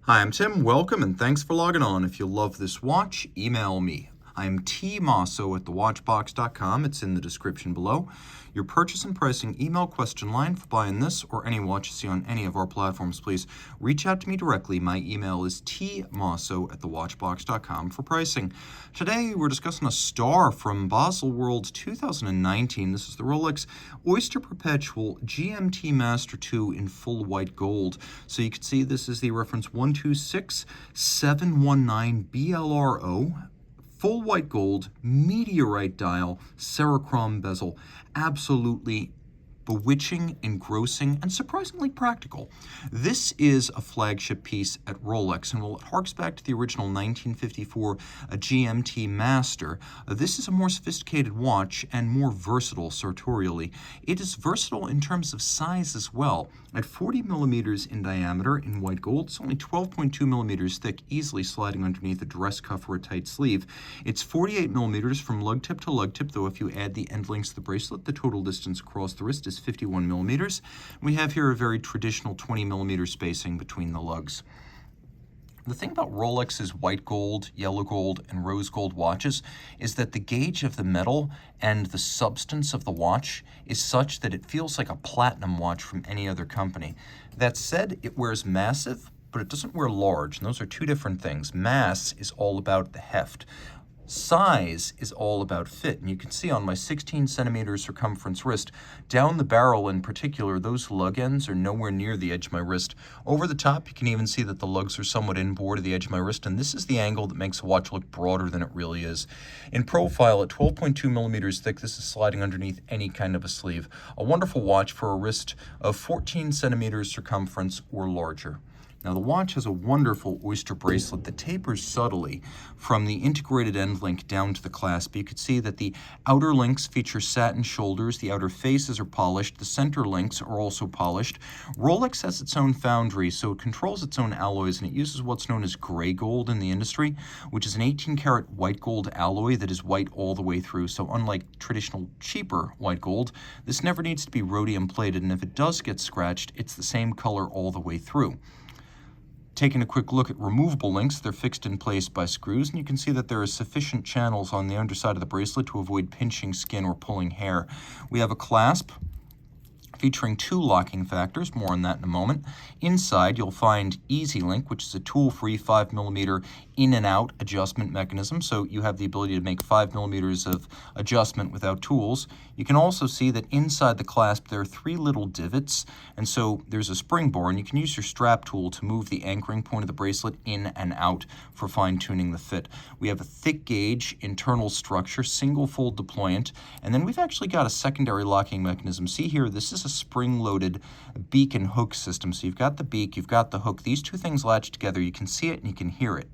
Hi, I'm Tim. Welcome and thanks for logging on. If you love this watch, email me. I'm Team Mosso at thewatchbox.com. It's in the description below. Your purchase and pricing email question line for buying this or any watch you see on any of our platforms, please reach out to me directly. My email is tmosso at thewatchbox.com for pricing. Today we're discussing a star from Basel World 2019. This is the Rolex Oyster Perpetual GMT-Master II in full white gold. So you can see this is the reference 126719 BLRO. Full white gold, meteorite dial, Serichrome bezel, absolutely bewitching, engrossing, and surprisingly practical. This is a flagship piece at Rolex, and while it harks back to the original 1954 GMT Master, this is a more sophisticated watch and more versatile sartorially. It is versatile in terms of size as well. At 40 millimeters in diameter in white gold, it's only 12.2 millimeters thick, easily sliding underneath a dress cuff or a tight sleeve. It's 48 millimeters from lug tip to lug tip, though if you add the end links to the bracelet, the total distance across the wrist is 51 millimeters. We have here a very traditional 20 millimeter spacing between the lugs. The thing about Rolex's white gold, yellow gold, and rose gold watches is that the gauge of the metal and the substance of the watch is such that it feels like a platinum watch from any other company. That said, it wears massive, but it doesn't wear large, and those are two different things. Mass is all about the heft. Size is all about fit, and you can see on my 16 centimeter circumference wrist, down the barrel in particular, those lug ends are nowhere near the edge of my wrist. Over the top, you can even see that the lugs are somewhat inboard of the edge of my wrist, and this is the angle that makes a watch look broader than it really is. In profile, at 12.2 millimeters thick, this is sliding underneath any kind of a sleeve. A wonderful watch for a wrist of 14 centimeters circumference or larger. Now the watch has a wonderful Oyster bracelet that tapers subtly from the integrated end link down to the clasp. You can see that the outer links feature satin shoulders, the outer faces are polished, the center links are also polished. Rolex has its own foundry, so it controls its own alloys, and it uses what's known as gray gold in the industry, which is an 18-karat white gold alloy that is white all the way through. So unlike traditional cheaper white gold, this never needs to be rhodium plated, and if it does get scratched, it's the same color all the way through. Taking a quick look at removable links, they're fixed in place by screws, and you can see that there are sufficient channels on the underside of the bracelet to avoid pinching skin or pulling hair. We have a clasp featuring two locking factors, more on that in a moment. Inside, you'll find Easy Link, which is a tool-free 5 millimeter in and out adjustment mechanism, so you have the ability to make 5 millimeters of adjustment without tools. You can also see that inside the clasp there are 3 little divots, and so there's a spring bar, and you can use your strap tool to move the anchoring point of the bracelet in and out for fine-tuning the fit. We have a thick gauge internal structure, single fold deployant, and then we've actually got a secondary locking mechanism. See here, this is a spring-loaded beak and hook system. So you've got the beak, you've got the hook. These two things latch together. You can see it and you can hear it.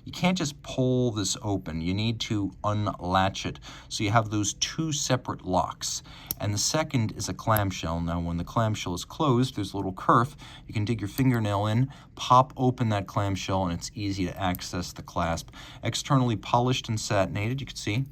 You can't just pull this open. You need to unlatch it. So you have those two separate locks. And the second is a clamshell. Now, when the clamshell is closed, there's a little kerf. You can dig your fingernail in, pop open that clamshell, and it's easy to access the clasp. Externally polished and satinated, you can see.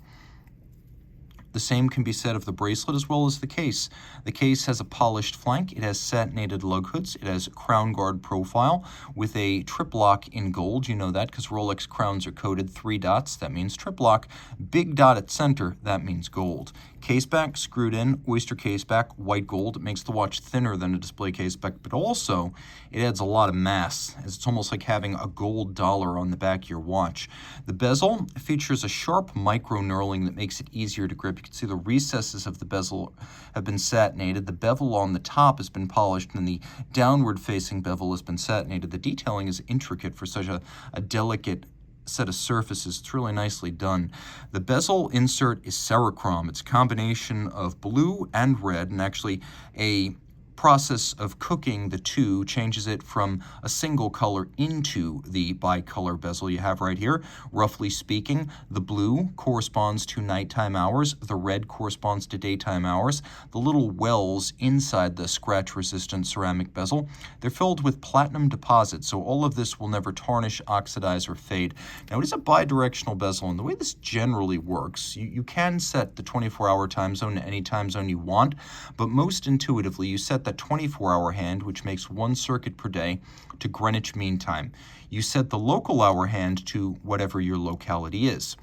The same can be said of the bracelet as well as the case. The case has a polished flank, it has satinated lug hoods, it has a crown guard profile with a trip lock in gold. You know that because Rolex crowns are coated 3 dots, that means trip lock. Big dot at center, that means gold. Case back, screwed in, Oyster case back, white gold. It makes the watch thinner than a display case back, but also it adds a lot of mass, as it's almost like having a gold dollar on the back of your watch. The bezel features a sharp micro knurling that makes it easier to grip. You can see the recesses of the bezel have been satinated. The bevel on the top has been polished, and the downward-facing bevel has been satinated. The detailing is intricate for such a delicate set of surfaces. It's really nicely done. The bezel insert is Serichrome. It's a combination of blue and red, and actually a process of cooking the two changes it from a single color into the bicolor bezel you have right here. Roughly speaking, the blue corresponds to nighttime hours, the red corresponds to daytime hours. The little wells inside the scratch-resistant ceramic bezel, they're filled with platinum deposits, so all of this will never tarnish, oxidize, or fade. Now, it is a bidirectional bezel, and the way this generally works, you can set the 24-hour time zone to any time zone you want, but most intuitively, you set set that 24-hour hand, which makes 1 circuit per day, to Greenwich Mean Time. You set the local hour hand to whatever your locality is.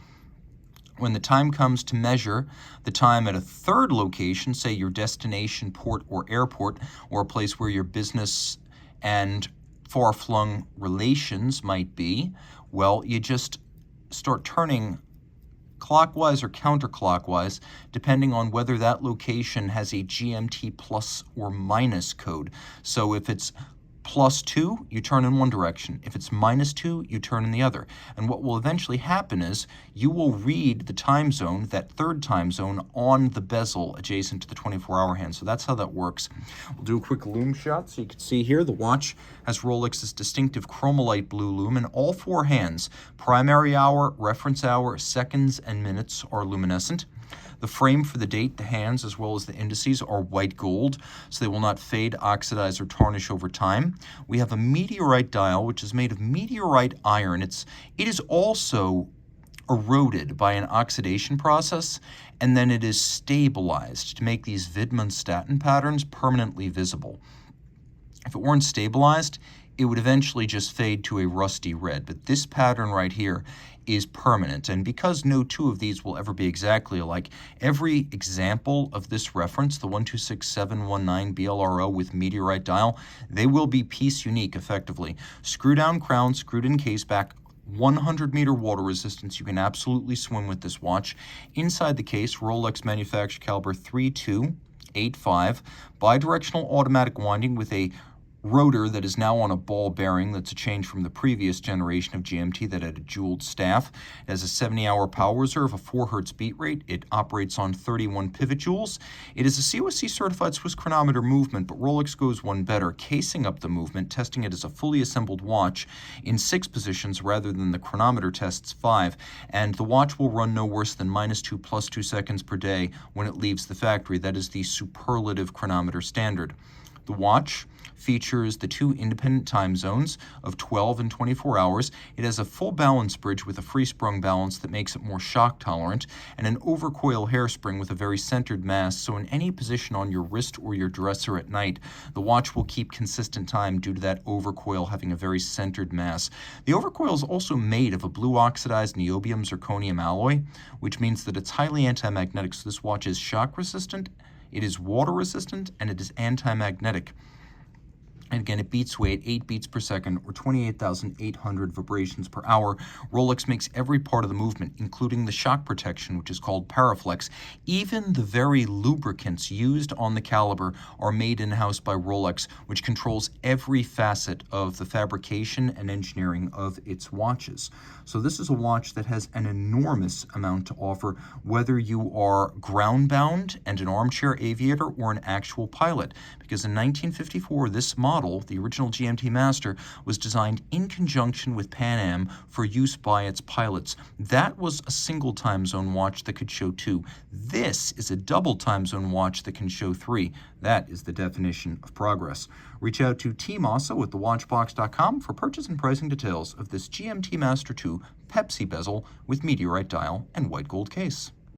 When the time comes to measure the time at a third location, say your destination port or airport, or a place where your business and far-flung relations might be, well, you just start turning clockwise or counterclockwise, depending on whether that location has a GMT plus or minus code. So if it's +2, you turn in one direction. If it's -2, you turn in the other. And what will eventually happen is you will read the time zone, that third time zone, on the bezel adjacent to the 24-hour hand. So that's how that works. We'll do a quick lume shot. So you can see here the watch has Rolex's distinctive chromolite blue lume, and all 4 hands, primary hour, reference hour, seconds, and minutes, are luminescent. The frame for the date, the hands, as well as the indices are white gold, so they will not fade, oxidize, or tarnish over time. We have a Meteorite dial, which is made of meteorite iron. It is also eroded by an oxidation process, and then it is stabilized to make these Widmanstätten patterns permanently visible. If it weren't stabilized, it would eventually just fade to a rusty red. But this pattern right here is permanent. And because no 2 of these will ever be exactly alike, every example of this reference, the 126719 BLRO with Meteorite dial, they will be piece unique effectively. Screw down crown, screwed in case back, 100-meter water resistance. You can absolutely swim with this watch. Inside the case, Rolex manufactured caliber 3285, bidirectional automatic winding with a rotor that is now on a ball bearing. That's a change from the previous generation of GMT that had a jeweled staff. It has a 70-hour power reserve, a 4 Hz beat rate. It operates on 31 pivot joules. It is a COSC certified Swiss chronometer movement, but Rolex goes one better, casing up the movement, testing it as a fully assembled watch in 6 positions rather than the chronometer tests 5. And the watch will run no worse than -2 +2 seconds per day when it leaves the factory. That is the superlative chronometer standard. The watch features the 2 independent time zones of 12 and 24 hours. It has a full balance bridge with a free-sprung balance that makes it more shock tolerant, and an overcoil hairspring with a very centered mass, so in any position on your wrist or your dresser at night, the watch will keep consistent time due to that overcoil having a very centered mass. The overcoil is also made of a blue oxidized niobium zirconium alloy, which means that it's highly anti-magnetic, so this watch is shock resistant, it is water resistant, and it is anti-magnetic. And again, it beats weight 8 beats per second, or 28,800 vibrations per hour. Rolex makes every part of the movement, including the shock protection, which is called Paraflex. Even the very lubricants used on the caliber are made in-house by Rolex, which controls every facet of the fabrication and engineering of its watches. So this is a watch that has an enormous amount to offer, whether you are ground-bound and an armchair aviator or an actual pilot. Because in 1954, this model, the original GMT Master, was designed in conjunction with Pan Am for use by its pilots. That was a single time zone watch that could show 2. This is a double time zone watch that can show 3. That is the definition of progress. Reach out to Team Mosso at thewatchbox.com for purchase and pricing details of this GMT Master II Pepsi bezel with Meteorite dial and white gold case.